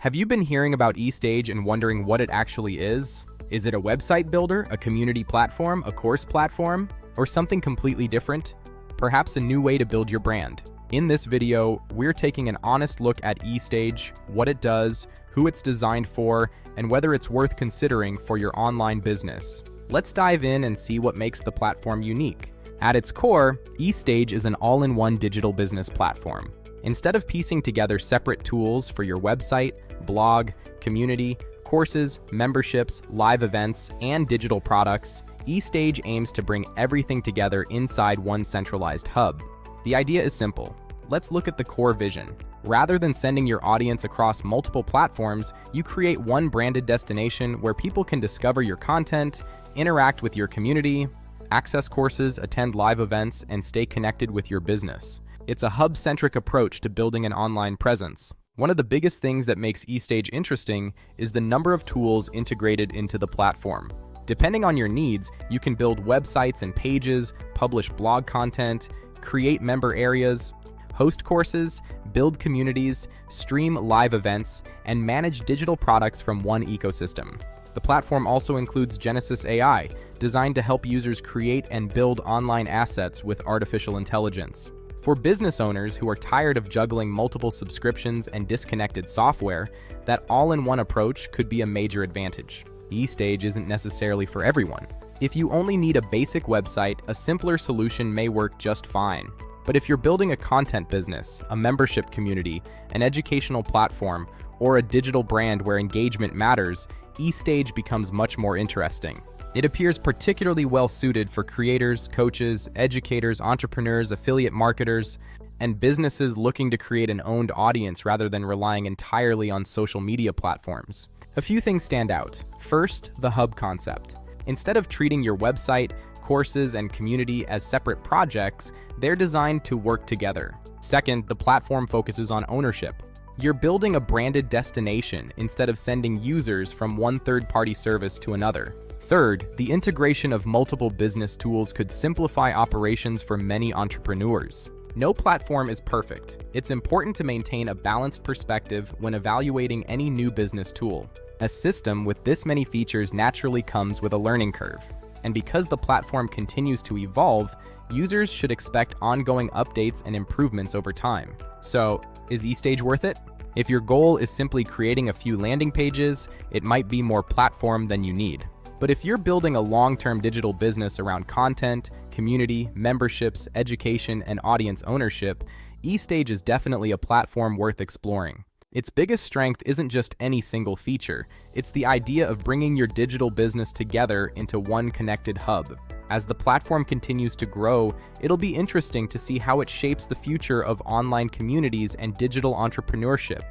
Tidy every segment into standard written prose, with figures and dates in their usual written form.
Have you been hearing about eStage and wondering what it actually is? Is it a website builder, a community platform, a course platform, or something completely different? Perhaps a new way to build your brand. In this video, we're taking an honest look at eStage, what it does, who it's designed for, and whether it's worth considering for your online business. Let's dive in and see what makes the platform unique. At its core, eStage is an all-in-one digital business platform. Instead of piecing together separate tools for your website, blog, community, courses, memberships, live events, and digital products, eStage aims to bring everything together inside one centralized hub. The idea is simple. Let's look at the core vision. Rather than sending your audience across multiple platforms, you create one branded destination where people can discover your content, interact with your community, access courses, attend live events, and stay connected with your business. It's a hub-centric approach to building an online presence. One of the biggest things that makes eStage interesting is the number of tools integrated into the platform. Depending on your needs, you can build websites and pages, publish blog content, create member areas, host courses, build communities, stream live events, and manage digital products from one ecosystem. The platform also includes Genesis AI, designed to help users create and build online assets with artificial intelligence. For business owners who are tired of juggling multiple subscriptions and disconnected software, that all-in-one approach could be a major advantage. eStage isn't necessarily for everyone. If you only need a basic website, a simpler solution may work just fine. But if you're building a content business, a membership community, an educational platform, or a digital brand where engagement matters, eStage becomes much more interesting. It appears particularly well suited for creators, coaches, educators, entrepreneurs, affiliate marketers, and businesses looking to create an owned audience rather than relying entirely on social media platforms. A few things stand out. First, the hub concept. Instead of treating your website, courses, and community as separate projects, they're designed to work together. Second, the platform focuses on ownership. You're building a branded destination instead of sending users from one third-party service to another. Third, the integration of multiple business tools could simplify operations for many entrepreneurs. No platform is perfect. It's important to maintain a balanced perspective when evaluating any new business tool. A system with this many features naturally comes with a learning curve. And because the platform continues to evolve, users should expect ongoing updates and improvements over time. So, is eStage worth it? If your goal is simply creating a few landing pages, it might be more platform than you need. But if you're building a long-term digital business around content, community, memberships, education, and audience ownership, eStage is definitely a platform worth exploring. Its biggest strength isn't just any single feature, it's the idea of bringing your digital business together into one connected hub. As the platform continues to grow, it'll be interesting to see how it shapes the future of online communities and digital entrepreneurship.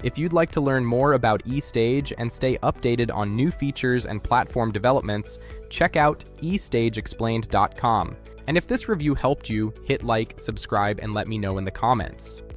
If you'd like to learn more about eStage and stay updated on new features and platform developments, check out eStageexplained.com. And if this review helped you, hit like, subscribe, and let me know in the comments.